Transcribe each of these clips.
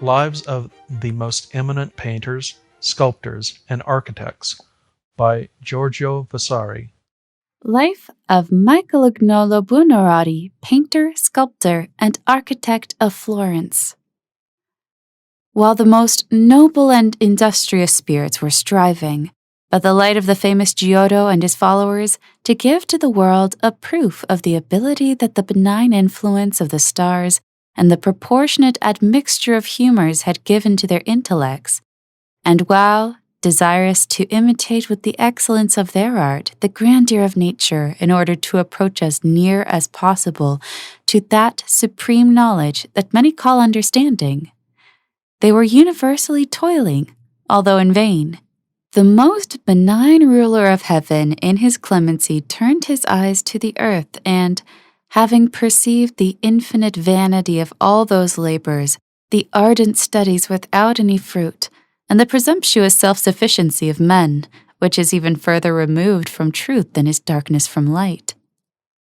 Lives of the Most Eminent Painters, Sculptors, and Architects by Giorgio Vasari. Life of Michelangelo Buonarroti, painter, sculptor, and architect of Florence. While the most noble and industrious spirits were striving, by the light of the famous Giorgio and his followers, to give to the world a proof of the ability that the benign influence of the stars and the proportionate admixture of humors had given to their intellects, and while desirous to imitate with the excellence of their art the grandeur of nature in order to approach as near as possible to that supreme knowledge that many call understanding, they were universally toiling, although in vain. The most benign ruler of heaven in his clemency turned his eyes to the earth and, having perceived the infinite vanity of all those labors, the ardent studies without any fruit, and the presumptuous self-sufficiency of men, which is even further removed from truth than is darkness from light,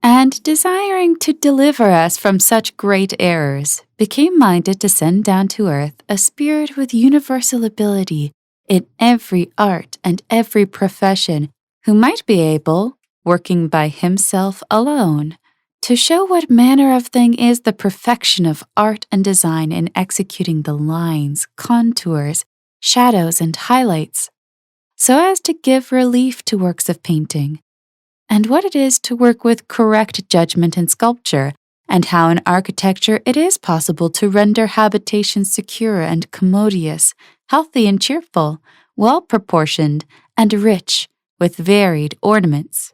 and desiring to deliver us from such great errors, became minded to send down to earth a spirit with universal ability in every art and every profession, who might be able, working by himself alone, to show what manner of thing is the perfection of art and design in executing the lines, contours, shadows, and highlights, so as to give relief to works of painting, and what it is to work with correct judgment in sculpture, and how in architecture it is possible to render habitations secure and commodious, healthy and cheerful, well-proportioned, and rich with varied ornaments.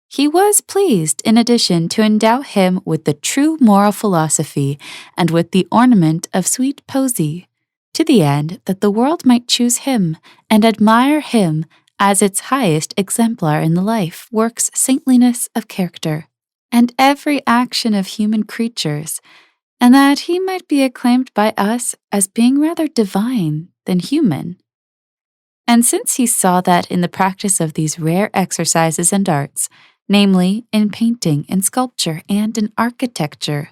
He was pleased, in addition, to endow him with the true moral philosophy and with the ornament of sweet poesy, to the end that the world might choose him and admire him as its highest exemplar in the life, works, saintliness of character, and every action of human creatures, and that he might be acclaimed by us as being rather divine than human. And since he saw that in the practice of these rare exercises and arts, namely in painting, in sculpture, and in architecture,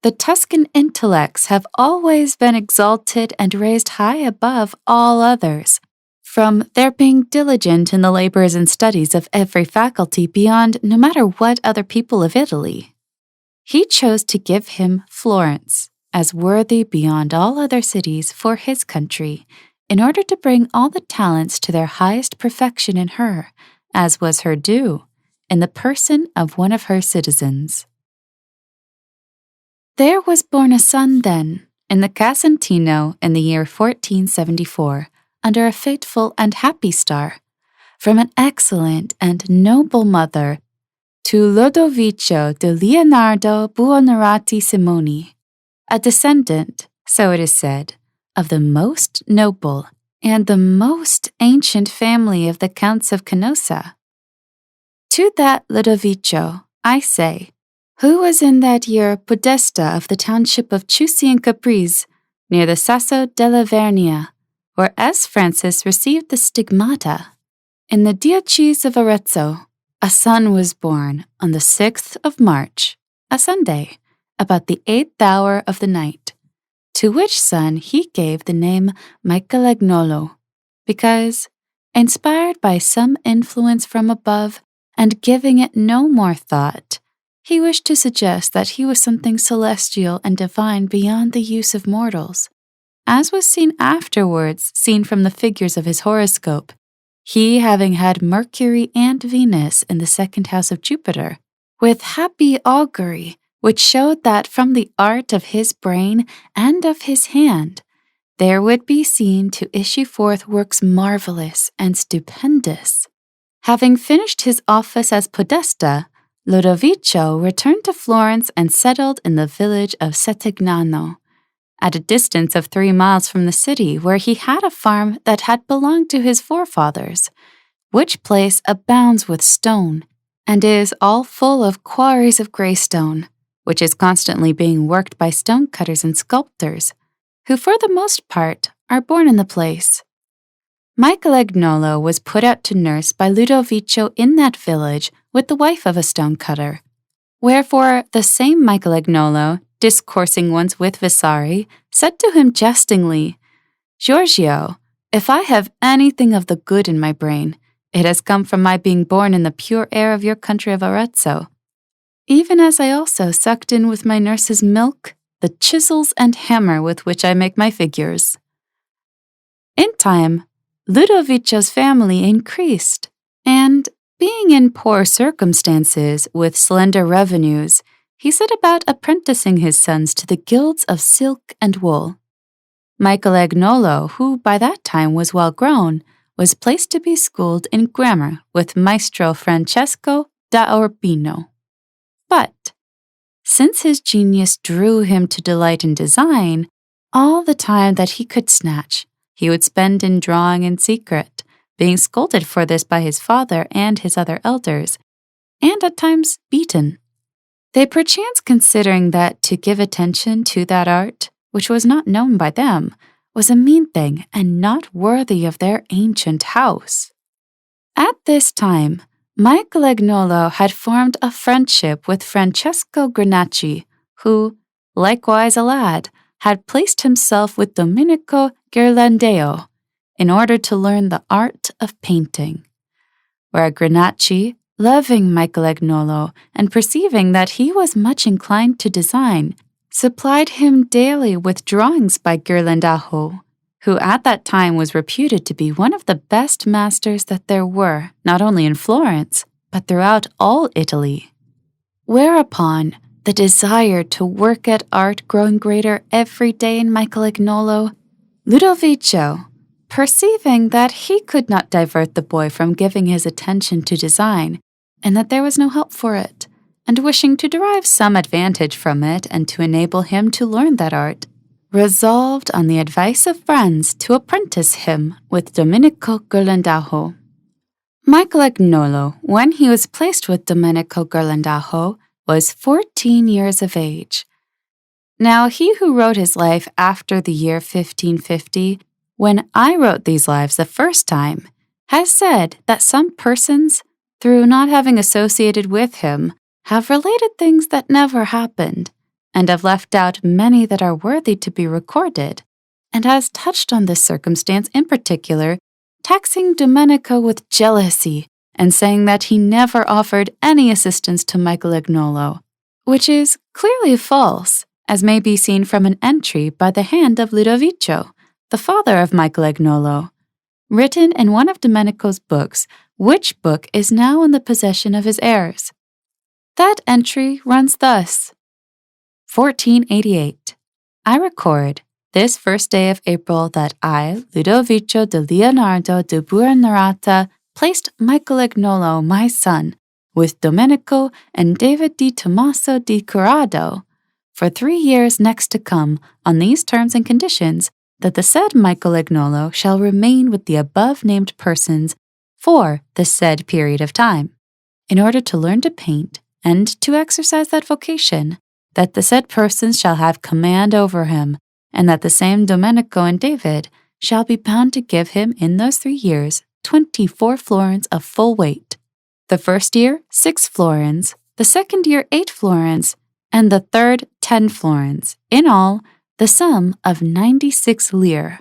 the Tuscan intellects have always been exalted and raised high above all others, from their being diligent in the labors and studies of every faculty beyond no matter what other people of Italy. He chose to give him Florence, as worthy beyond all other cities for his country, in order to bring all the talents to their highest perfection in her, as was her due, in the person of one of her citizens. There was born a son then, in the Casentino in the year 1474, under a fateful and happy star, from an excellent and noble mother, to Lodovico de Leonardo Buonarroti Simoni, a descendant, so it is said, of the most noble and the most ancient family of the Counts of Canossa. To that Lodovico, I say, who was in that year podesta of the township of Chiusi in Caprese, near the Sasso della Vernia, where S. Francis received the stigmata, in the Diocese of Arezzo, a son was born on the 6th of March, a Sunday, about the 8th hour of the night, to which son he gave the name Michelangelo, because, inspired by some influence from above, and giving it no more thought, he wished to suggest that he was something celestial and divine beyond the use of mortals, as was seen from the figures of his horoscope, he having had Mercury and Venus in the second house of Jupiter, with happy augury, which showed that from the art of his brain and of his hand, there would be seen to issue forth works marvelous and stupendous. Having finished his office as podesta, Lodovico returned to Florence and settled in the village of Settignano, at a distance of 3 miles from the city, where he had a farm that had belonged to his forefathers, which place abounds with stone, and is all full of quarries of grey stone, which is constantly being worked by stone cutters and sculptors, who for the most part are born in the place. Michelangelo was put out to nurse by Ludovico in that village with the wife of a stone cutter, wherefore the same Michelangelo discoursing once with Vasari, said to him jestingly, "Giorgio, if I have anything of the good in my brain, it has come from my being born in the pure air of your country of Arezzo, even as I also sucked in with my nurse's milk the chisels and hammer with which I make my figures." In time, Lodovico's family increased, and being in poor circumstances with slender revenues, he set about apprenticing his sons to the guilds of silk and wool. Michelangelo, who by that time was well grown, was placed to be schooled in grammar with Maestro Francesco da Urbino. But, since his genius drew him to delight in design, all the time that he could snatch, he would spend in drawing in secret, being scolded for this by his father and his other elders, and at times beaten. They perchance considering that to give attention to that art, which was not known by them, was a mean thing and not worthy of their ancient house. At this time, Michelangelo had formed a friendship with Francesco Granacci, who, likewise a lad, had placed himself with Domenico Ghirlandaio in order to learn the art of painting, where Granacci, loving Michelangelo and perceiving that he was much inclined to design, supplied him daily with drawings by Ghirlandaio, who at that time was reputed to be one of the best masters that there were, not only in Florence, but throughout all Italy. Whereupon, the desire to work at art growing greater every day in Michelangelo, Lodovico, perceiving that he could not divert the boy from giving his attention to design, and that there was no help for it, and wishing to derive some advantage from it and to enable him to learn that art, resolved on the advice of friends to apprentice him with Domenico Ghirlandaio. Michelangelo, when he was placed with Domenico Ghirlandaio, was 14 years of age. Now he who wrote his life after the year 1550, when I wrote these lives the first time, has said that some persons, through not having associated with him, have related things that never happened, and have left out many that are worthy to be recorded, and has touched on this circumstance in particular, taxing Domenico with jealousy, and saying that he never offered any assistance to Michelangelo, which is clearly false, as may be seen from an entry by the hand of Lodovico, the father of Michelangelo, written in one of Domenico's books, which book is now in the possession of his heirs. That entry runs thus: 1488. I record, this first day of April, that I, Lodovico de Leonardo de Buonarroti, placed Michelangelo, my son, with Domenico and David di Tommaso di Corrado, for 3 years next to come, on these terms and conditions, that the said Michelangelo shall remain with the above-named persons for the said period of time, in order to learn to paint and to exercise that vocation, that the said persons shall have command over him, and that the same Domenico and David shall be bound to give him in those 3 years 24 florins of full weight, the first year 6 florins, the second year 8 florins, and the third 10 florins, in all, the sum of 96 lire.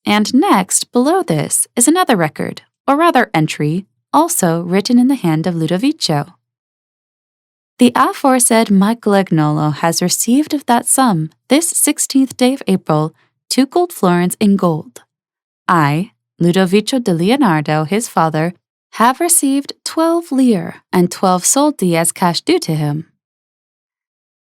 And next, below this, is another record, or rather entry, also written in the hand of Lodovico. The aforesaid Michelangelo has received of that sum, this 16th day of April, 2 gold florins in gold. I, Lodovico de Leonardo, his father, have received 12 lire and 12 soldi as cash due to him.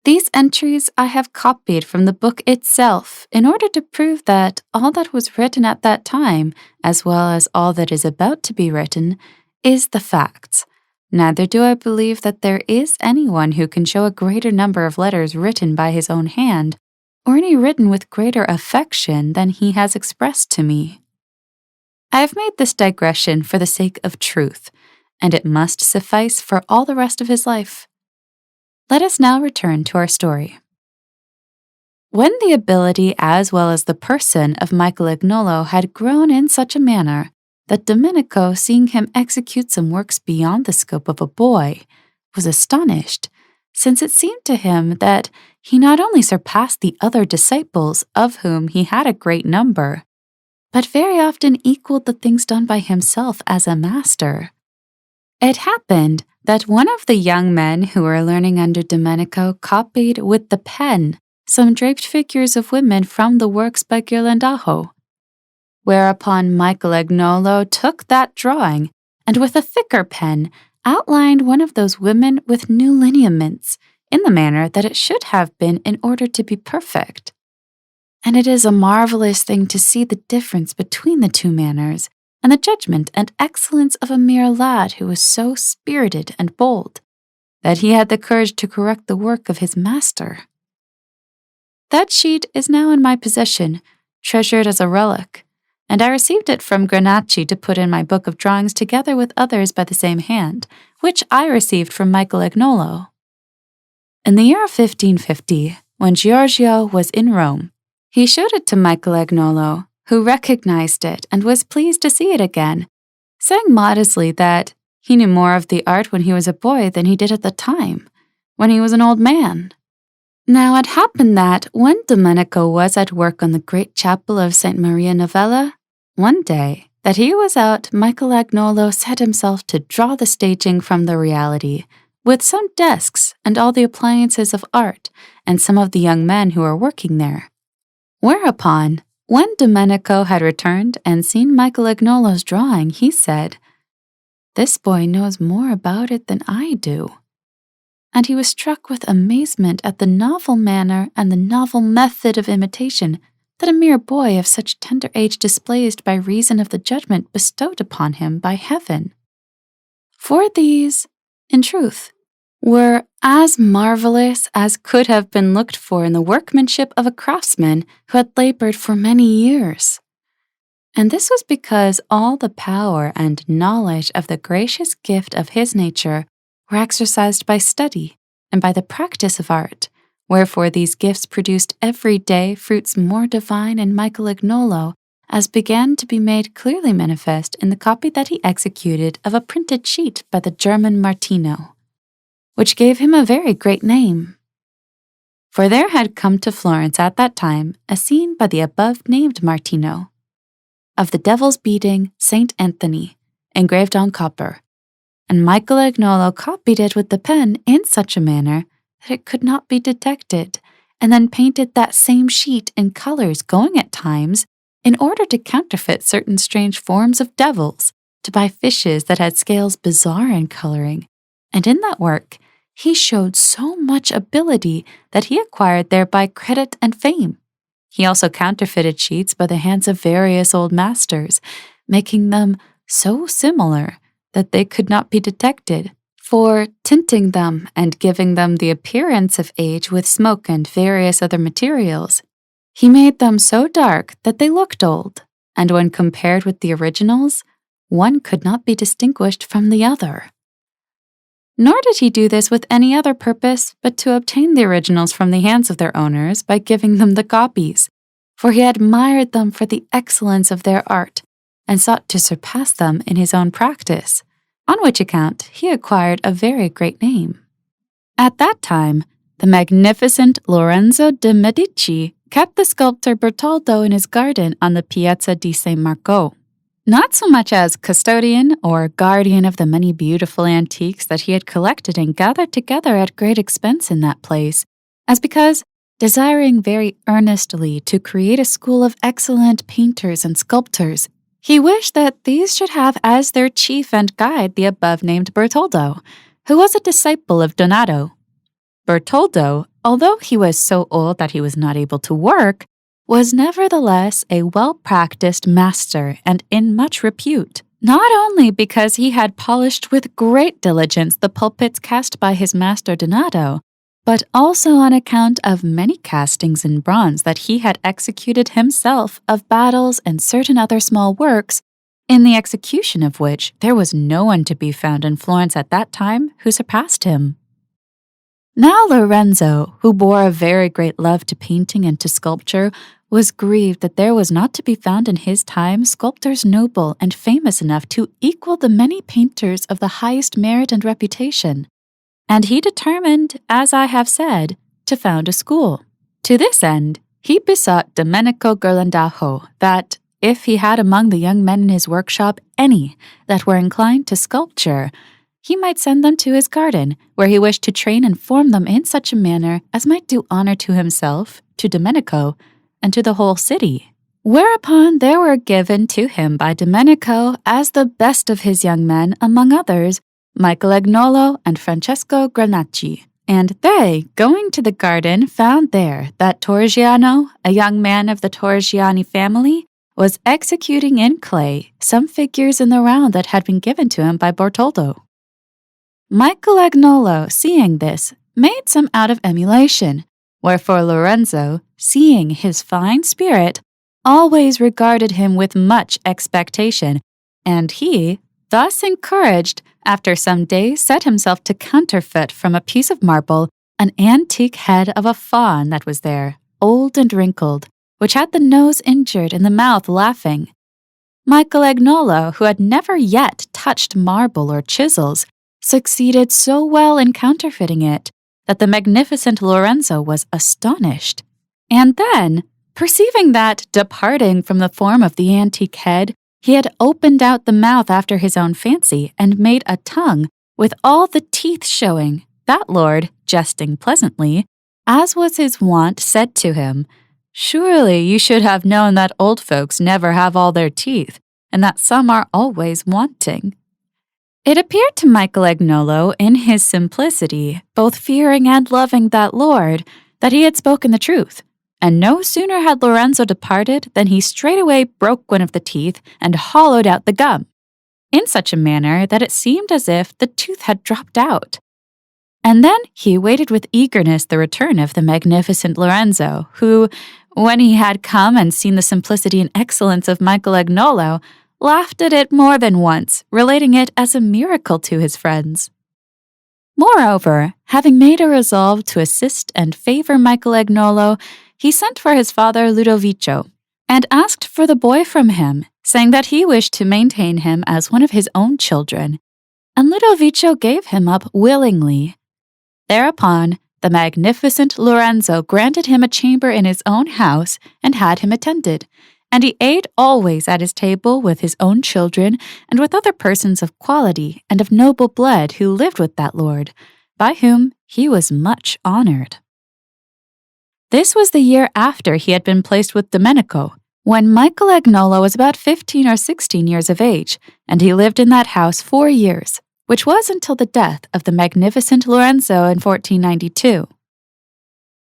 These entries I have copied from the book itself in order to prove that all that was written at that time, as well as all that is about to be written, is the facts. Neither do I believe that there is anyone who can show a greater number of letters written by his own hand, or any written with greater affection than he has expressed to me. I have made this digression for the sake of truth, and it must suffice for all the rest of his life. Let us now return to our story. When the ability as well as the person of Michelangelo had grown in such a manner that Domenico, seeing him execute some works beyond the scope of a boy, was astonished, since it seemed to him that he not only surpassed the other disciples, of whom he had a great number, but very often equaled the things done by himself as a master. It happened that one of the young men who were learning under Domenico copied with the pen some draped figures of women from the works by Ghirlandajo, whereupon Michelangelo took that drawing and with a thicker pen outlined one of those women with new lineaments in the manner that it should have been in order to be perfect. And it is a marvelous thing to see the difference between the two manners and the judgment and excellence of a mere lad who was so spirited and bold that he had the courage to correct the work of his master. That sheet is now in my possession, treasured as a relic, and I received it from Granacci to put in my book of drawings together with others by the same hand, which I received from Michelangelo. In the year of 1550, when Giorgio was in Rome, he showed it to Michelangelo, who recognized it and was pleased to see it again, saying modestly that he knew more of the art when he was a boy than he did at the time, when he was an old man. Now it happened that when Domenico was at work on the great chapel of St. Maria Novella, one day that he was out, Michelangelo set himself to draw the staging from the reality, with some desks and all the appliances of art and some of the young men who were working there. Whereupon, when Domenico had returned and seen Michelangelo's drawing, he said, "This boy knows more about it than I do." And he was struck with amazement at the novel manner and the novel method of imitation that a mere boy of such tender age displays by reason of the judgment bestowed upon him by heaven. For these, in truth, were as marvelous as could have been looked for in the workmanship of a craftsman who had labored for many years. And this was because all the power and knowledge of the gracious gift of his nature were exercised by study and by the practice of art, wherefore these gifts produced every day fruits more divine in Michelangelo, as began to be made clearly manifest in the copy that he executed of a printed sheet by the German Martino, which gave him a very great name. For there had come to Florence at that time a scene by the above-named Martino, of the Devil's beating Saint Anthony, engraved on copper, and Michelangelo copied it with the pen in such a manner that it could not be detected, and then painted that same sheet in colors going at times in order to counterfeit certain strange forms of devils, to buy fishes that had scales bizarre in coloring, and in that work he showed so much ability that he acquired thereby credit and fame. He also counterfeited sheets by the hands of various old masters, making them so similar that they could not be detected, for tinting them and giving them the appearance of age with smoke and various other materials, he made them so dark that they looked old, and when compared with the originals, one could not be distinguished from the other. Nor did he do this with any other purpose but to obtain the originals from the hands of their owners by giving them the copies, for he admired them for the excellence of their art, and sought to surpass them in his own practice, on which account he acquired a very great name. At that time, the magnificent Lorenzo de' Medici kept the sculptor Bertoldo in his garden on the Piazza di San Marco, not so much as custodian or guardian of the many beautiful antiques that he had collected and gathered together at great expense in that place, as because, desiring very earnestly to create a school of excellent painters and sculptors, he wished that these should have as their chief and guide the above-named Bertoldo, who was a disciple of Donato. Bertoldo, although he was so old that he was not able to work, was nevertheless a well-practiced master and in much repute, not only because he had polished with great diligence the pulpits cast by his master Donato, but also on account of many castings in bronze that he had executed himself of battles and certain other small works, in the execution of which there was no one to be found in Florence at that time who surpassed him. Now Lorenzo, who bore a very great love to painting and to sculpture, was grieved that there was not to be found in his time sculptors noble and famous enough to equal the many painters of the highest merit and reputation, and he determined, as I have said, to found a school. To this end, he besought Domenico Ghirlandajo that, if he had among the young men in his workshop any that were inclined to sculpture, he might send them to his garden, where he wished to train and form them in such a manner as might do honor to himself, to Domenico, and to the whole city. Whereupon there were given to him by Domenico as the best of his young men, among others, Michelangelo and Francesco Granacci. And they, going to the garden, found there that Torrigiano, a young man of the Torrigiani family, was executing in clay some figures in the round that had been given to him by Bertoldo. Michelangelo, seeing this, made some out of emulation, wherefore Lorenzo, seeing his fine spirit, always regarded him with much expectation, and he, thus encouraged, after some days set himself to counterfeit from a piece of marble an antique head of a faun that was there, old and wrinkled, which had the nose injured and the mouth laughing. Michelangelo, who had never yet touched marble or chisels, succeeded so well in counterfeiting it that the magnificent Lorenzo was astonished. And then, perceiving that, departing from the form of the antique head, he had opened out the mouth after his own fancy and made a tongue with all the teeth showing, that lord, jesting pleasantly, as was his wont, said to him, "Surely you should have known that old folks never have all their teeth, and that some are always wanting." It appeared to Michelangelo, in his simplicity, both fearing and loving that lord, that he had spoken the truth. And no sooner had Lorenzo departed than he straightway broke one of the teeth and hollowed out the gum, in such a manner that it seemed as if the tooth had dropped out. And then he waited with eagerness the return of the magnificent Lorenzo, who, when he had come and seen the simplicity and excellence of Michelangelo, laughed at it more than once, relating it as a miracle to his friends. Moreover, having made a resolve to assist and favor Michelangelo, he sent for his father Lodovico, and asked for the boy from him, saying that he wished to maintain him as one of his own children, and Lodovico gave him up willingly. Thereupon, the magnificent Lorenzo granted him a chamber in his own house and had him attended, and he ate always at his table with his own children and with other persons of quality and of noble blood who lived with that lord, by whom he was much honored. This was the year after he had been placed with Domenico, when Michelangelo was about 15 or 16 years of age, and he lived in that house 4 years, which was until the death of the magnificent Lorenzo in 1492.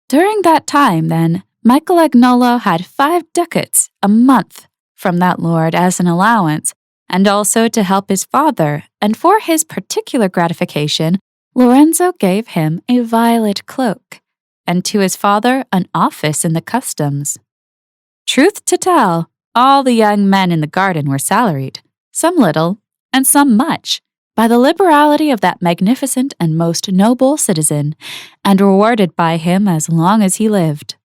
During that time, then, Michelangelo had 5 ducats a month from that lord as an allowance, and also to help his father, and for his particular gratification, Lorenzo gave him a violet cloak, and to his father an office in the customs. Truth to tell, all the young men in the garden were salaried, some little, and some much, by the liberality of that magnificent and most noble citizen, and rewarded by him as long as he lived.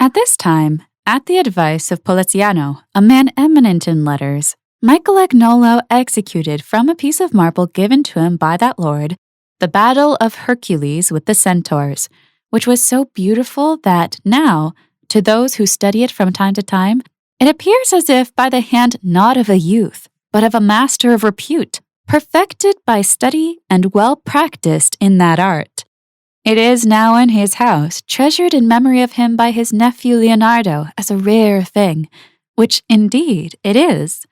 At this time, at the advice of Poliziano, a man eminent in letters, Michelangelo executed from a piece of marble given to him by that lord, the Battle of Hercules with the Centaurs, which was so beautiful that now, to those who study it from time to time, it appears as if by the hand not of a youth, but of a master of repute, perfected by study and well practiced in that art. It is now in his house, treasured in memory of him by his nephew Leonardo as a rare thing, which indeed it is.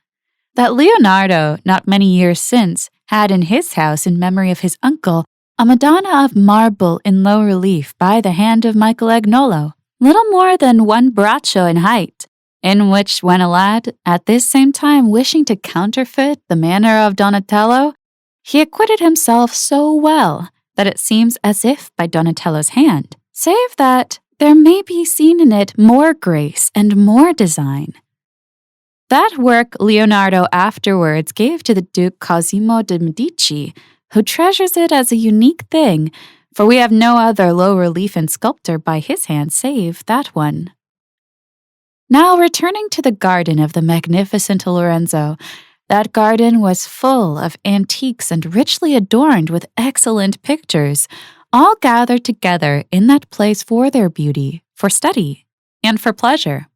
That Leonardo, not many years since, had in his house in memory of his uncle a Madonna of marble in low relief by the hand of Michelangelo, little more than 1 braccio in height, in which when a lad, at this same time wishing to counterfeit the manner of Donatello, he acquitted himself so well that it seems as if by Donatello's hand, save that there may be seen in it more grace and more design. That work Leonardo afterwards gave to the Duke Cosimo de' Medici, who treasures it as a unique thing, for we have no other low relief in sculpture by his hand save that one. Now returning to the garden of the magnificent Lorenzo, That garden was full of antiques and richly adorned with excellent pictures, all gathered together in that place for their beauty, for study, and for pleasure.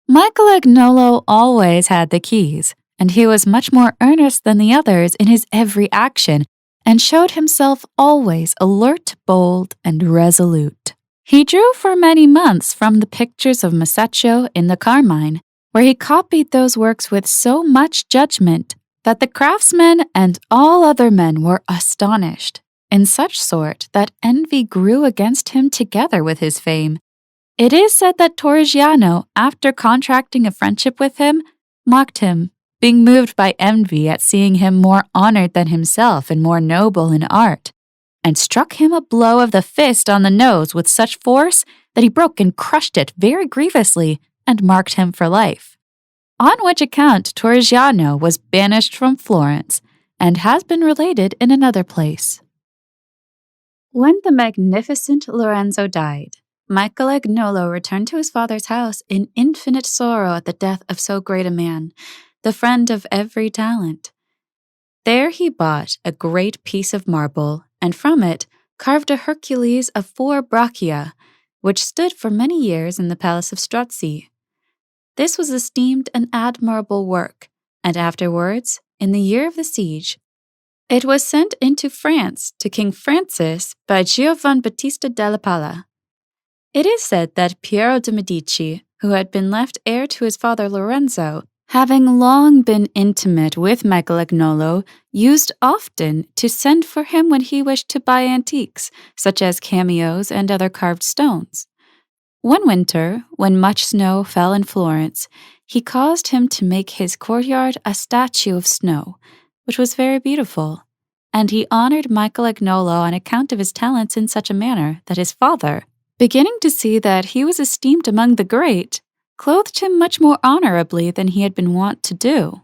Michelangelo always had the keys, and he was much more earnest than the others in his every action, and showed himself always alert, bold, and resolute. He drew for many months from the pictures of Masaccio in the Carmine, where he copied those works with so much judgment that the craftsmen and all other men were astonished, in such sort that envy grew against him together with his fame. It is said that Torrigiano, after contracting a friendship with him, mocked him, being moved by envy at seeing him more honored than himself and more noble in art, and struck him a blow of the fist on the nose with such force that he broke and crushed it very grievously, and marked him for life. On which account Torrigiano was banished from Florence, and has been related in another place. When the magnificent Lorenzo died, Michelangelo returned to his father's house in infinite sorrow at the death of so great a man, the friend of every talent. There he bought a great piece of marble, and from it carved a Hercules of 4 brachia, which stood for many years in the palace of Strozzi. This was esteemed an admirable work, and afterwards, in the year of the siege, it was sent into France to King Francis by Giovan Battista della Palla. It is said that Piero de' Medici, who had been left heir to his father Lorenzo, having long been intimate with Michelangelo, used often to send for him when he wished to buy antiques, such as cameos and other carved stones. One winter, when much snow fell in Florence, he caused him to make his courtyard a statue of snow, which was very beautiful, and he honored Michelangelo on account of his talents in such a manner that his father, beginning to see that he was esteemed among the great, clothed him much more honorably than he had been wont to do.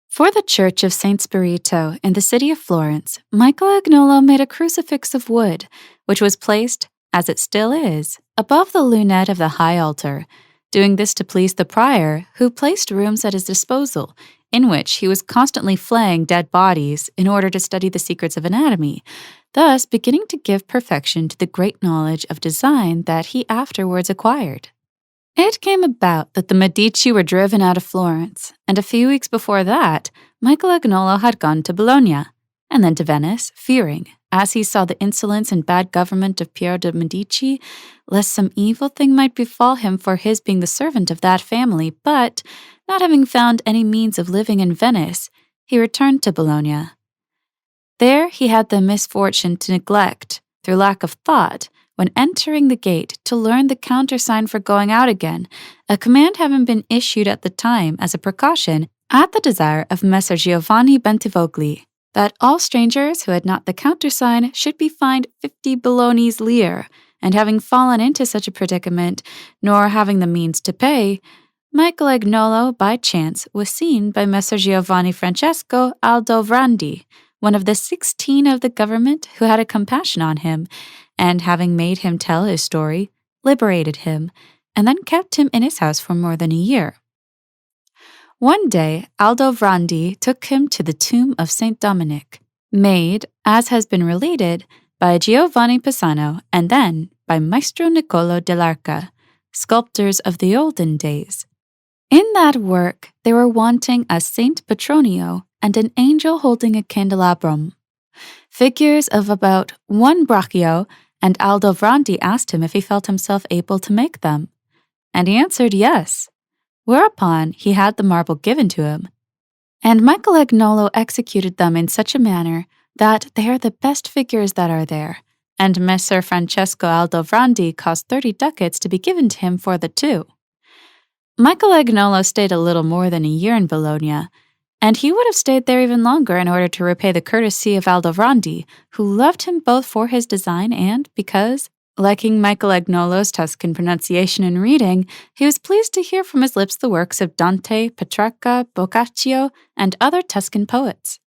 For the church of St. Spirito in the city of Florence, Michelangelo made a crucifix of wood, which was placed, as it still is, above the lunette of the high altar, doing this to please the prior, who placed rooms at his disposal, in which he was constantly flaying dead bodies in order to study the secrets of anatomy, thus beginning to give perfection to the great knowledge of design that he afterwards acquired. It came about that the Medici were driven out of Florence, and a few weeks before that, Michelangelo had gone to Bologna, and then to Venice, fearing, as he saw the insolence and bad government of Piero de' Medici, lest some evil thing might befall him for his being the servant of that family, but, not having found any means of living in Venice, he returned to Bologna. There he had the misfortune to neglect, through lack of thought, when entering the gate, to learn the countersign for going out again, a command having been issued at the time as a precaution, at the desire of Messer Giovanni Bentivogli, that all strangers who had not the countersign should be fined 50 Bolognese lire, and having fallen into such a predicament, nor having the means to pay, Michelangelo by chance was seen by Messer Giovanni Francesco Aldovrandi, one of the 16 of the government who had a compassion on him, and having made him tell his story, liberated him, and then kept him in his house for more than a year. One day, Aldovrandi took him to the tomb of Saint Dominic, made, as has been related, by Giovanni Pisano and then by Maestro Niccolo dell'Arca, sculptors of the olden days. In that work, they were wanting a Saint Petronio and an angel holding a candelabrum, figures of about 1 brachio, and Aldovrandi asked him if he felt himself able to make them, and he answered yes. Whereupon he had the marble given to him, and Michelangelo executed them in such a manner that they are the best figures that are there, and Messer Francesco Aldovrandi caused 30 ducats to be given to him for the 2. Michelangelo stayed a little more than a year in Bologna, and he would have stayed there even longer in order to repay the courtesy of Aldovrandi, who loved him both for his design and because, liking Michelangelo's Tuscan pronunciation and reading, he was pleased to hear from his lips the works of Dante, Petrarca, Boccaccio, and other Tuscan poets.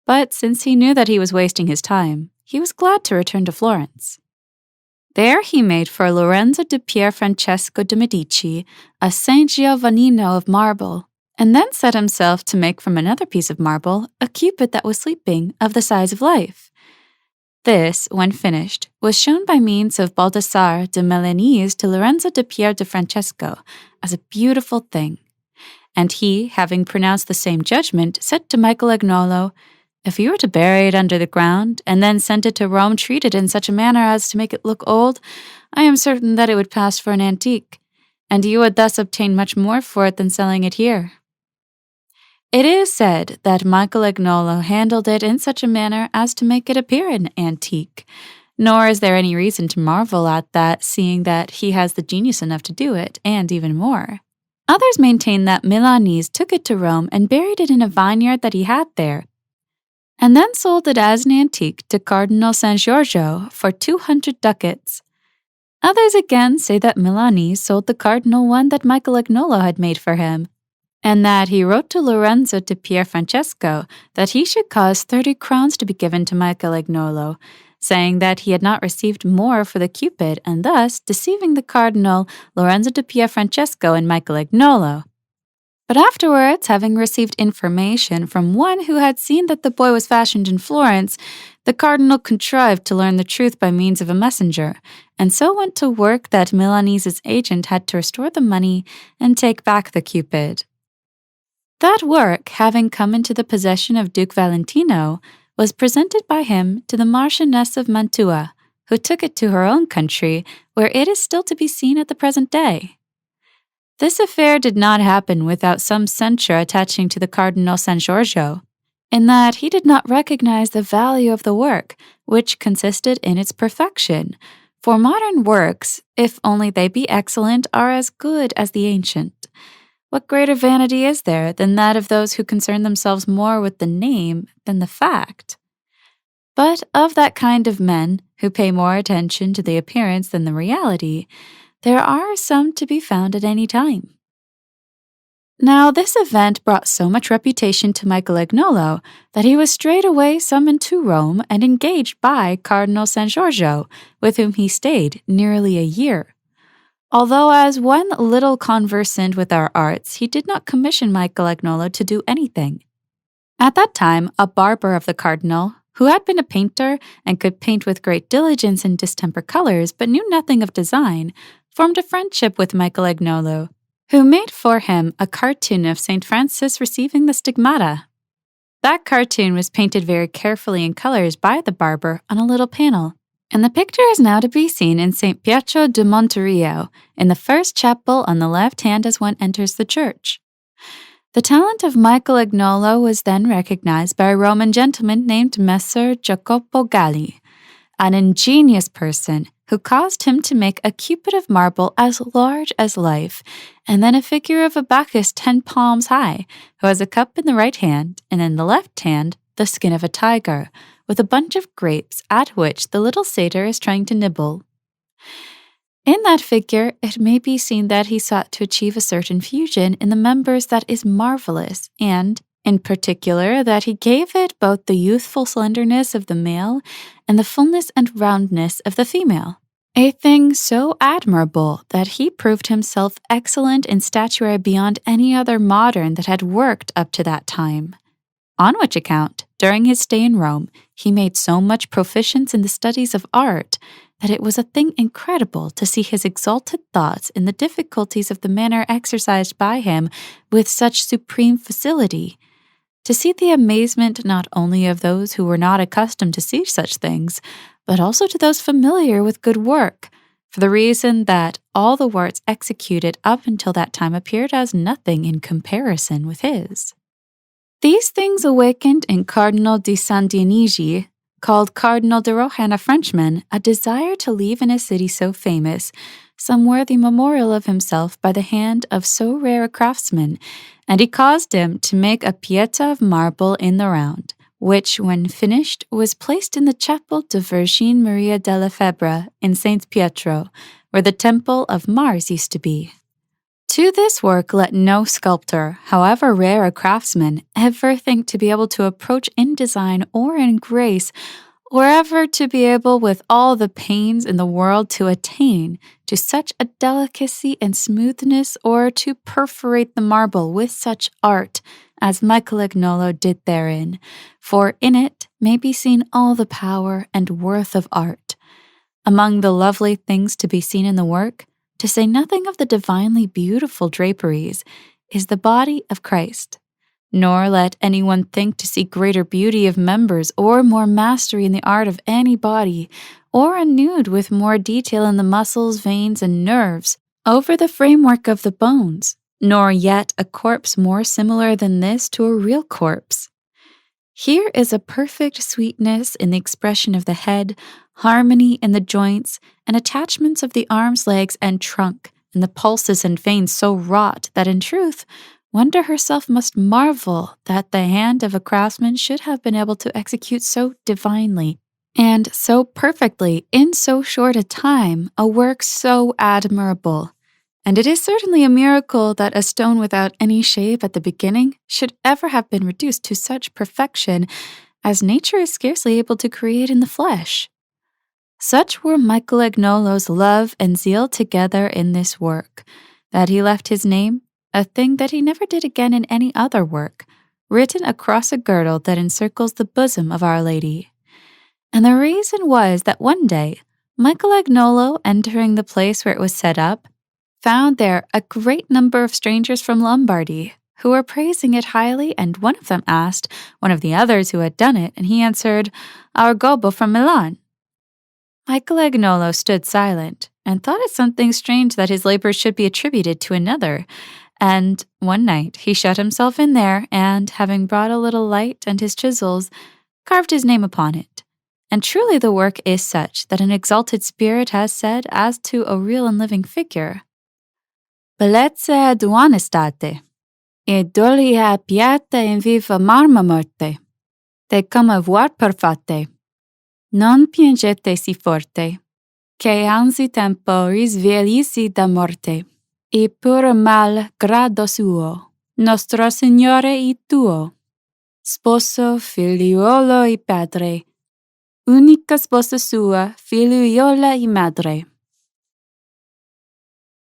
But since he knew that he was wasting his time, he was glad to return to Florence. There he made for Lorenzo di Pier Francesco de' Medici a Saint Giovannino of marble, and then set himself to make from another piece of marble a Cupid that was sleeping of the size of life. This, when finished, was shown by means of Baldassare de Milanese to Lorenzo di Pier de Francesco as a beautiful thing. And he, having pronounced the same judgment, said to Michelangelo, "If you were to bury it under the ground, and then send it to Rome treated in such a manner as to make it look old, I am certain that it would pass for an antique, and you would thus obtain much more for it than selling it here." It is said that Michelangelo handled it in such a manner as to make it appear an antique, nor is there any reason to marvel at that, seeing that he has the genius enough to do it, and even more. Others maintain that Milanese took it to Rome and buried it in a vineyard that he had there, and then sold it as an antique to Cardinal San Giorgio for 200 ducats. Others again say that Milanese sold the cardinal one that Michelangelo had made for him, and that he wrote to Lorenzo di Pier Francesco that he should cause 30 crowns to be given to Michelangelo, saying that he had not received more for the Cupid, and thus deceiving the cardinal Lorenzo di Pier Francesco and Michelangelo. But afterwards, having received information from one who had seen that the boy was fashioned in Florence, the cardinal contrived to learn the truth by means of a messenger, and so went to work that Milanese's agent had to restore the money and take back the Cupid. That work, having come into the possession of Duke Valentino, was presented by him to the Marchioness of Mantua, who took it to her own country, where it is still to be seen at the present day. This affair did not happen without some censure attaching to the Cardinal San Giorgio, in that he did not recognize the value of the work, which consisted in its perfection, for modern works, if only they be excellent, are as good as the ancient. What greater vanity is there than that of those who concern themselves more with the name than the fact? But of that kind of men, who pay more attention to the appearance than the reality, there are some to be found at any time. Now this event brought so much reputation to Michelangelo that he was straightway summoned to Rome and engaged by Cardinal San Giorgio, with whom he stayed nearly a year. Although as one little conversant with our arts, he did not commission Michelangelo to do anything. At that time, a barber of the cardinal, who had been a painter and could paint with great diligence in distemper colors but knew nothing of design, formed a friendship with Michelangelo, who made for him a cartoon of St. Francis receiving the stigmata. That cartoon was painted very carefully in colors by the barber on a little panel, and the picture is now to be seen in St. Pietro di Monterio, in the first chapel on the left hand as one enters the church. The talent of Michelangelo was then recognized by a Roman gentleman named Messer Jacopo Galli, an ingenious person who caused him to make a Cupid of marble as large as life, and then a figure of a Bacchus 10 palms high, who has a cup in the right hand, and in the left hand the skin of a tiger, with a bunch of grapes at which the little satyr is trying to nibble. In that figure, it may be seen that he sought to achieve a certain fusion in the members that is marvelous, and, in particular, that he gave it both the youthful slenderness of the male and the fullness and roundness of the female. A thing so admirable that he proved himself excellent in statuary beyond any other modern that had worked up to that time. On which account, during his stay in Rome, he made so much proficience in the studies of art that it was a thing incredible to see his exalted thoughts in the difficulties of the manner exercised by him with such supreme facility, to see the amazement not only of those who were not accustomed to see such things, but also to those familiar with good work, for the reason that all the works executed up until that time appeared as nothing in comparison with his. These things awakened in Cardinal di San Dionigi, called Cardinal de Rohan, a Frenchman, a desire to leave in a city so famous some worthy memorial of himself by the hand of so rare a craftsman, and he caused him to make a Pietà of marble in the round, which, when finished, was placed in the chapel de Virgine Maria della Febbre in St. Pietro, where the temple of Mars used to be. To this work let no sculptor, however rare a craftsman, ever think to be able to approach in design or in grace were ever to be able with all the pains in the world to attain to such a delicacy and smoothness, or to perforate the marble with such art as Michelangelo did therein, for in it may be seen all the power and worth of art. Among the lovely things to be seen in the work, to say nothing of the divinely beautiful draperies, is the body of Christ. Nor let anyone think to see greater beauty of members or more mastery in the art of any body, or a nude with more detail in the muscles, veins, and nerves, over the framework of the bones, nor yet a corpse more similar than this to a real corpse. Here is a perfect sweetness in the expression of the head, harmony in the joints, and attachments of the arms, legs, and trunk, and the pulses and veins so wrought that in truth, Wonder herself must marvel that the hand of a craftsman should have been able to execute so divinely and so perfectly in so short a time a work so admirable. And it is certainly a miracle that a stone without any shape at the beginning should ever have been reduced to such perfection as nature is scarcely able to create in the flesh. Such were Michelangelo's love and zeal together in this work, that he left his name, a thing that he never did again in any other work, written across a girdle that encircles the bosom of Our Lady. And the reason was that one day, Michelangelo, entering the place where it was set up, found there a great number of strangers from Lombardy, who were praising it highly, and one of them asked one of the others who had done it, and he answered, "Our Gobbo from Milan." Michelangelo stood silent, and thought it something strange that his labors should be attributed to another, and one night he shut himself in there, and, having brought a little light and his chisels, carved his name upon it. And truly the work is such that an exalted spirit has said as to a real and living figure, "Bellezza ed onestate, e dolia pieta in viva marma morte, te come voir per fate, non piangete si forte, che anzi tempo risveglisi da morte, e pur mal grado suo, nostro Signore e tuo, sposo, figliuolo e padre, unica sposa sua, figliuola e madre."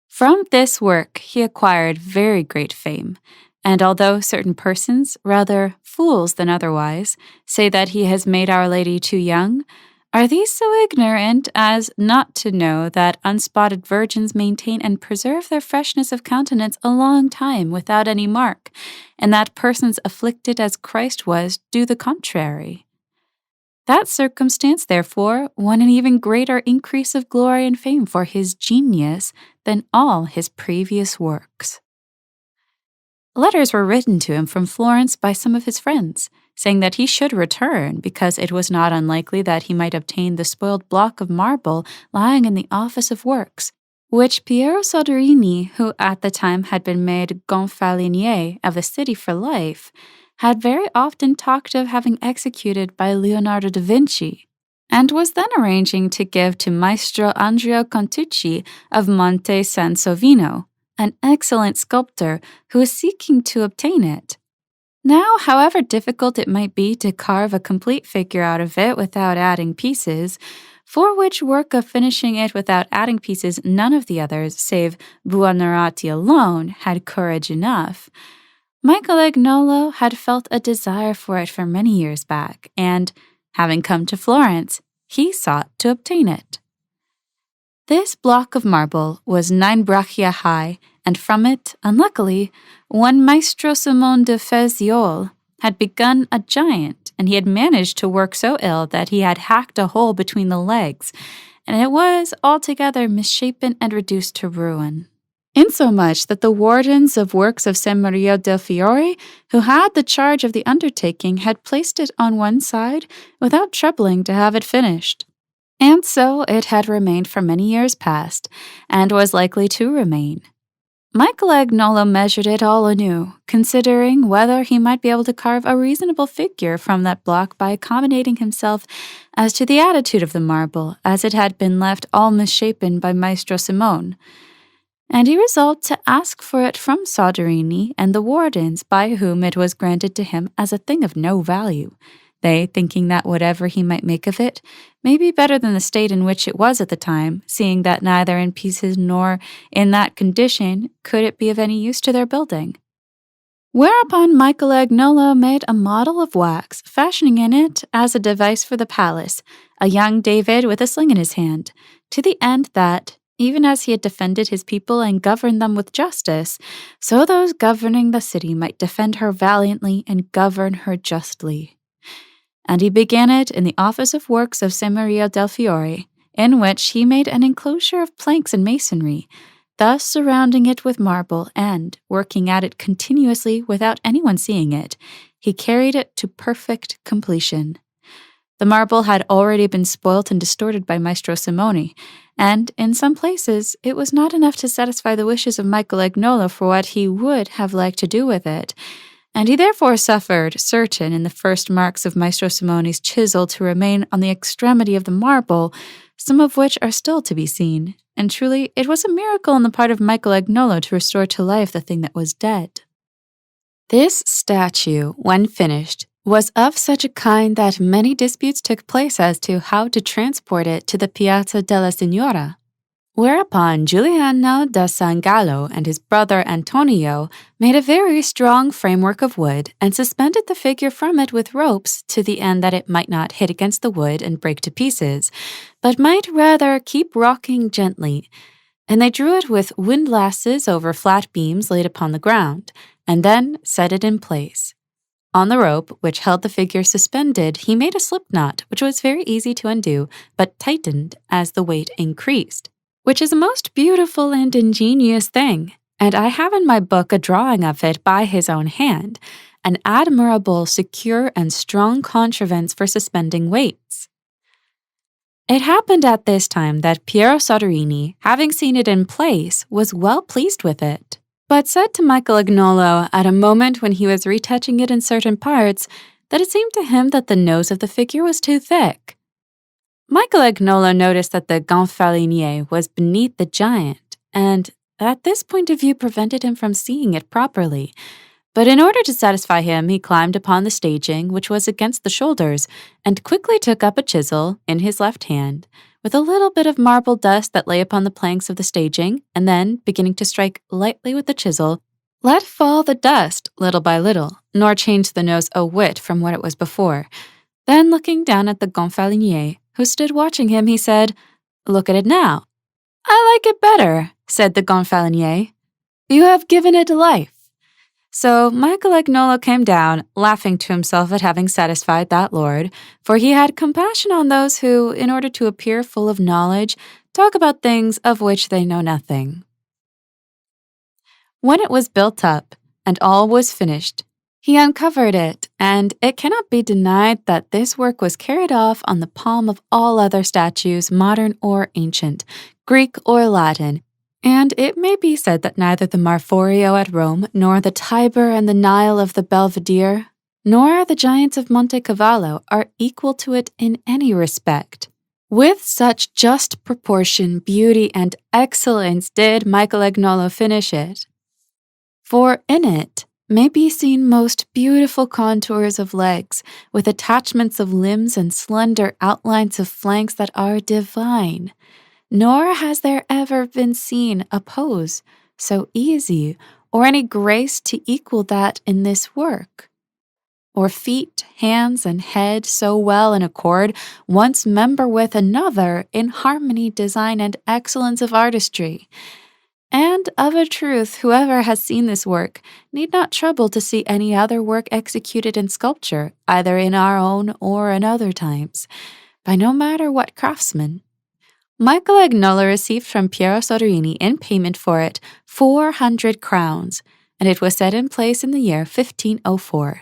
From this work he acquired very great fame, and although certain persons, rather fools than otherwise, say that he has made Our Lady too young, are these so ignorant as not to know that unspotted virgins maintain and preserve their freshness of countenance a long time without any mark, and that persons afflicted as Christ was do the contrary? That circumstance, therefore, won an even greater increase of glory and fame for his genius than all his previous works. Letters were written to him from Florence by some of his friends, saying that he should return because it was not unlikely that he might obtain the spoiled block of marble lying in the Office of Works, which Piero Soderini, who at the time had been made Gonfalonier of the city for life, had very often talked of having executed by Leonardo da Vinci, and was then arranging to give to Maestro Andrea Contucci of Monte Sansovino, an excellent sculptor who was seeking to obtain it. Now, however difficult it might be to carve a complete figure out of it without adding pieces, for which work of finishing it without adding pieces none of the others, save Buonarroti alone, had courage enough, Michelangelo had felt a desire for it for many years back, and, having come to Florence, he sought to obtain it. This block of marble was 9 braccia high, and from it, unluckily, one Maestro Simoni de Fiesole had begun a giant, and he had managed to work so ill that he had hacked a hole between the legs, and it was altogether misshapen and reduced to ruin, insomuch that the wardens of works of San Maria del Fiore, who had the charge of the undertaking, had placed it on one side without troubling to have it finished. And so it had remained for many years past, and was likely to remain. Michelangelo measured it all anew, considering whether he might be able to carve a reasonable figure from that block by accommodating himself as to the attitude of the marble, as it had been left all misshapen by Maestro Simone. And he resolved to ask for it from Soderini and the wardens, by whom it was granted to him as a thing of no value, they thinking that whatever he might make of it may be better than the state in which it was at the time, seeing that neither in pieces nor in that condition could it be of any use to their building. Whereupon Michelangelo made a model of wax, fashioning in it, as a device for the palace, a young David with a sling in his hand, to the end that, even as he had defended his people and governed them with justice, so those governing the city might defend her valiantly and govern her justly. And he began it in the office of works of San Maria del Fiore, in which he made an enclosure of planks and masonry, thus surrounding it with marble, and, working at it continuously without anyone seeing it, he carried it to perfect completion. The marble had already been spoilt and distorted by Maestro Simoni, and in some places it was not enough to satisfy the wishes of Michelangelo for what he would have liked to do with it, and he therefore suffered certain in the first marks of Maestro Simoni's chisel to remain on the extremity of the marble, some of which are still to be seen, and truly it was a miracle on the part of Michelangelo to restore to life the thing that was dead. This statue, when finished, was of such a kind that many disputes took place as to how to transport it to the Piazza della Signora. Whereupon Giuliano da Sangallo and his brother Antonio made a very strong framework of wood and suspended the figure from it with ropes to the end that it might not hit against the wood and break to pieces, but might rather keep rocking gently. And they drew it with windlasses over flat beams laid upon the ground, and then set it in place. On the rope, which held the figure suspended, he made a slip knot, which was very easy to undo, but tightened as the weight increased, which is a most beautiful and ingenious thing, and I have in my book a drawing of it by his own hand, an admirable, secure, and strong contrivance for suspending weights. It happened at this time that Piero Soderini, having seen it in place, was well pleased with it, but said to Michelangelo at a moment when he was retouching it in certain parts that it seemed to him that the nose of the figure was too thick. Michelangelo noticed that the gonfalonier was beneath the giant, and that this point of view prevented him from seeing it properly. But in order to satisfy him, he climbed upon the staging, which was against the shoulders, and quickly took up a chisel in his left hand, with a little bit of marble dust that lay upon the planks of the staging, and then, beginning to strike lightly with the chisel, let fall the dust little by little, nor change the nose a whit from what it was before. Then, looking down at the gonfalonier, who stood watching him, he said, "Look at it now." "I like it better," said the gonfalonier. "You have given it life." So Michelangelo came down, laughing to himself at having satisfied that lord, for he had compassion on those who, in order to appear full of knowledge, talk about things of which they know nothing. When it was built up, and all was finished, he uncovered it, and it cannot be denied that this work was carried off on the palm of all other statues, modern or ancient, Greek or Latin, and it may be said that neither the Marforio at Rome, nor the Tiber and the Nile of the Belvedere, nor the giants of Monte Cavallo are equal to it in any respect. With such just proportion, beauty, and excellence did Michelangelo finish it. For in it may be seen most beautiful contours of legs, with attachments of limbs and slender outlines of flanks that are divine. Nor has there ever been seen a pose so easy, or any grace to equal that in this work, or feet, hands, and head so well in accord, once member with another in harmony, design, and excellence of artistry. And of a truth, whoever has seen this work need not trouble to see any other work executed in sculpture, either in our own or in other times, by no matter what craftsman. Michelangelo received from Piero Soderini in payment for it 400 crowns, and it was set in place in the year 1504.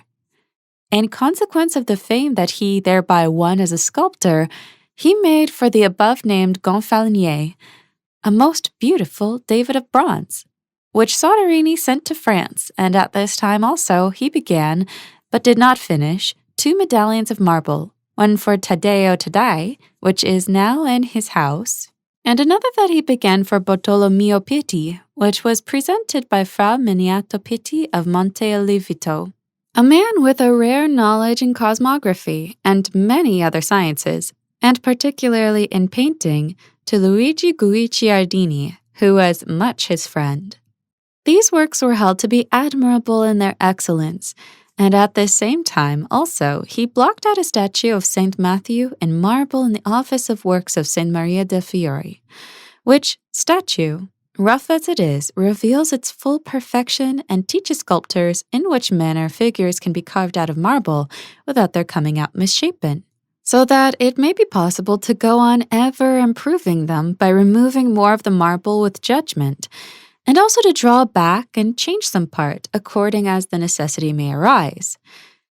In consequence of the fame that he thereby won as a sculptor, he made for the above-named gonfalonier a most beautiful David of bronze, which Soderini sent to France, and at this time also he began, but did not finish, 2 medallions of marble, one for Taddeo Taddei, which is now in his house, and another that he began for Bartolomeo Pitti, which was presented by Fra Miniato Pitti of Monte Olivito. A man with a rare knowledge in cosmography and many other sciences, and particularly in painting, to Luigi Guicciardini, who was much his friend. These works were held to be admirable in their excellence, and at the same time also he blocked out a statue of Saint Matthew in marble in the Office of Works of Saint Maria de' Fiori, which statue, rough as it is, reveals its full perfection and teaches sculptors in which manner figures can be carved out of marble without their coming out misshapen, so that it may be possible to go on ever improving them by removing more of the marble with judgment, and also to draw back and change some part according as the necessity may arise.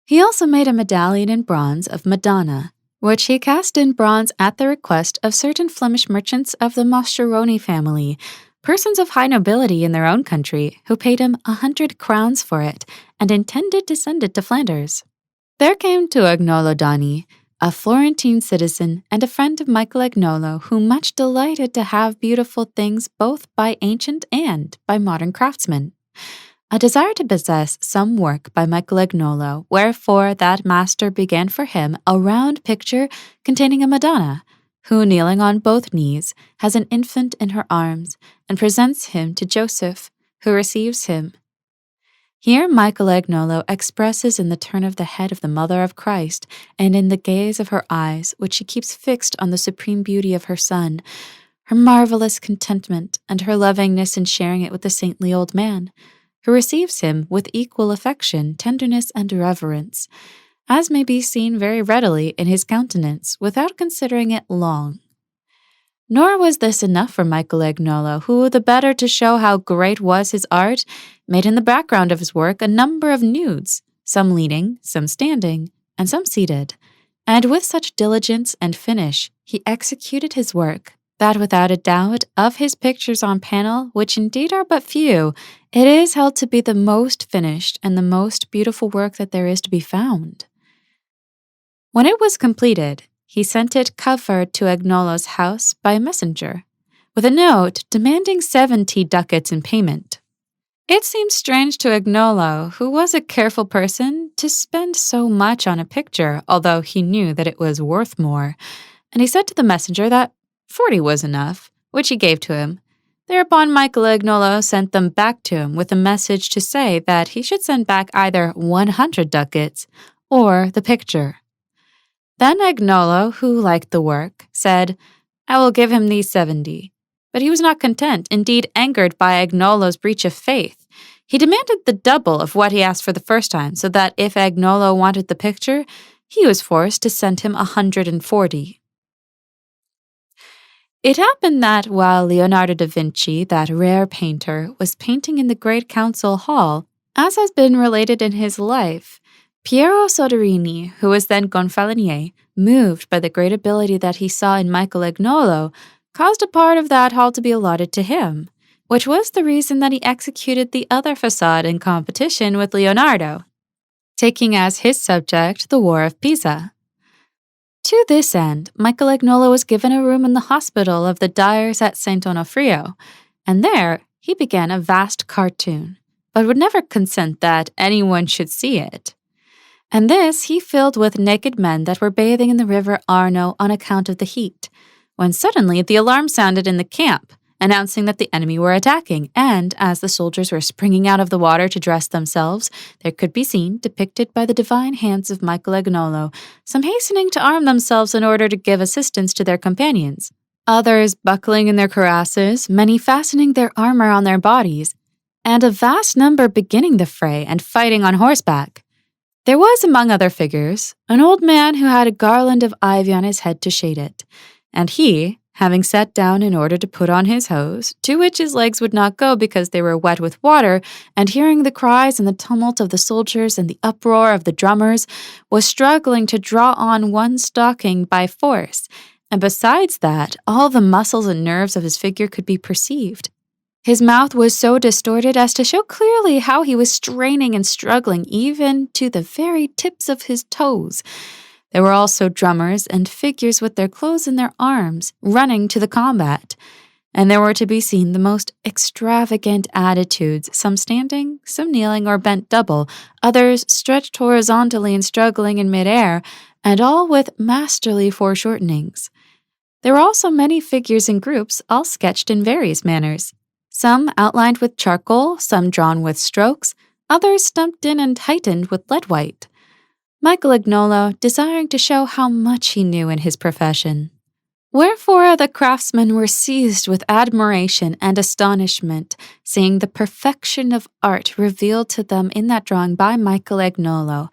He also made a medallion in bronze of Madonna, which he cast in bronze at the request of certain Flemish merchants of the Mascheroni family, persons of high nobility in their own country, who paid him 100 crowns for it and intended to send it to Flanders. There came to Agnolo Doni, a Florentine citizen and a friend of Michelangelo, who much delighted to have beautiful things both by ancient and by modern craftsmen, a desire to possess some work by Michelangelo, wherefore that master began for him a round picture containing a Madonna, who, kneeling on both knees, has an infant in her arms, and presents him to Joseph, who receives him. Here Michelangelo expresses in the turn of the head of the Mother of Christ, and in the gaze of her eyes, which she keeps fixed on the supreme beauty of her Son, her marvelous contentment and her lovingness in sharing it with the saintly old man, who receives him with equal affection, tenderness, and reverence, as may be seen very readily in his countenance, without considering it long. Nor was this enough for Michelangelo, who, the better to show how great was his art, made in the background of his work a number of nudes, some leaning, some standing, and some seated, and with such diligence and finish he executed his work, that without a doubt of his pictures on panel, which indeed are but few, it is held to be the most finished and the most beautiful work that there is to be found. When it was completed, he sent it covered to Agnolo's house by a messenger, with a note demanding 70 ducats in payment. It seemed strange to Agnolo, who was a careful person, to spend so much on a picture, although he knew that it was worth more, and he said to the messenger that 40 was enough, which he gave to him. Thereupon Michelangelo sent them back to him with a message to say that he should send back either 100 ducats or the picture. Then Agnolo, who liked the work, said, "I will give him these 70. But he was not content, indeed angered by Agnolo's breach of faith. He demanded the double of what he asked for the first time, so that if Agnolo wanted the picture, he was forced to send him 140. It happened that while Leonardo da Vinci, that rare painter, was painting in the great council hall, as has been related in his life, Piero Soderini, who was then Gonfalonier, moved by the great ability that he saw in Michelangelo, caused a part of that hall to be allotted to him, which was the reason that he executed the other facade in competition with Leonardo, taking as his subject the War of Pisa. To this end, Michelangelo was given a room in the hospital of the dyers at St. Onofrio, and there he began a vast cartoon, but would never consent that anyone should see it. And this he filled with naked men that were bathing in the river Arno on account of the heat, when suddenly the alarm sounded in the camp, announcing that the enemy were attacking, and as the soldiers were springing out of the water to dress themselves, there could be seen, depicted by the divine hands of Michelangelo, some hastening to arm themselves in order to give assistance to their companions, others buckling in their cuirasses, many fastening their armor on their bodies, and a vast number beginning the fray and fighting on horseback. There was, among other figures, an old man who had a garland of ivy on his head to shade it, and he, having sat down in order to put on his hose, to which his legs would not go because they were wet with water, and hearing the cries and the tumult of the soldiers and the uproar of the drummers, was struggling to draw on one stocking by force, and besides that, all the muscles and nerves of his figure could be perceived. His mouth was so distorted as to show clearly how he was straining and struggling even to the very tips of his toes. There were also drummers and figures with their clothes in their arms, running to the combat. and there were to be seen the most extravagant attitudes, some standing, some kneeling or bent double, others stretched horizontally and struggling in midair, and all with masterly foreshortenings. There were also many figures in groups, all sketched in various manners. Some outlined with charcoal, some drawn with strokes, others stumped in and heightened with lead white. Michelangelo desiring to show how much he knew in his profession. Wherefore the craftsmen were seized with admiration and astonishment, seeing the perfection of art revealed to them in that drawing by Michelangelo,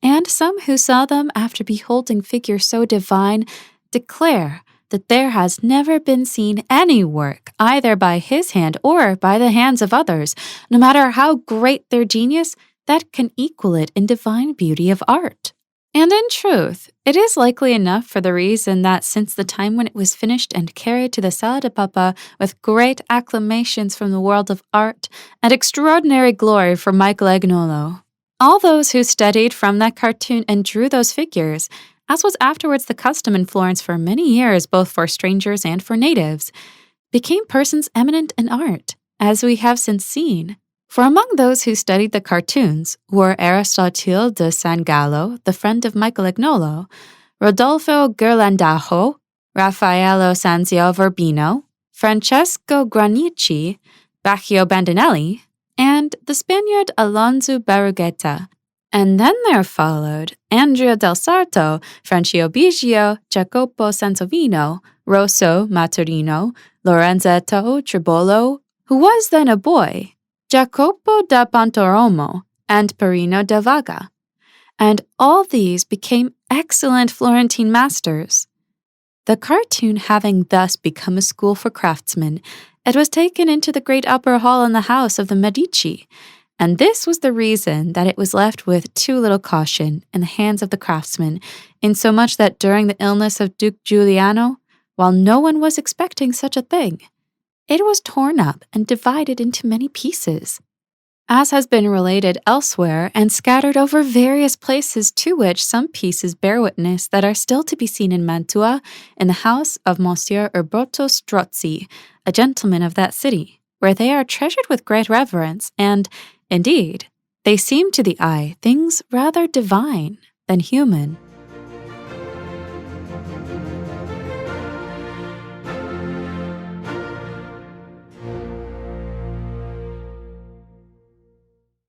and some who saw them after beholding figures so divine declare that there has never been seen any work, either by his hand or by the hands of others, no matter how great their genius, that can equal it in divine beauty of art. And in truth, it is likely enough for the reason that since the time when it was finished and carried to the Sala de Papa with great acclamations from the world of art and extraordinary glory for Michelangelo, all those who studied from that cartoon and drew those figures, as was afterwards the custom in Florence for many years both for strangers and for natives, became persons eminent in art, as we have since seen. For among those who studied the cartoons were Aristotile de Sangallo, the friend of Michelangelo, Rodolfo Ghirlandajo, Raffaello Sanzio Verbino, Francesco Granici, Baccio Bandinelli, and the Spaniard Alonso Berrugueta. And then there followed Andrea del Sarto, Francio Biggio, Jacopo Sansovino, Rosso Maturino, Lorenzetto Tribolo, who was then a boy, Jacopo da Pontormo, and Perino da Vaga, and all these became excellent Florentine masters. The cartoon having thus become a school for craftsmen, it was taken into the great upper hall in the house of the Medici, and this was the reason that it was left with too little caution in the hands of the craftsmen, insomuch that during the illness of Duke Giuliano, while no one was expecting such a thing, it was torn up and divided into many pieces, as has been related elsewhere, and scattered over various places, to which some pieces bear witness that are still to be seen in Mantua, in the house of Monsieur Uberto Strozzi, a gentleman of that city, where they are treasured with great reverence, and, indeed, they seem to the eye things rather divine than human.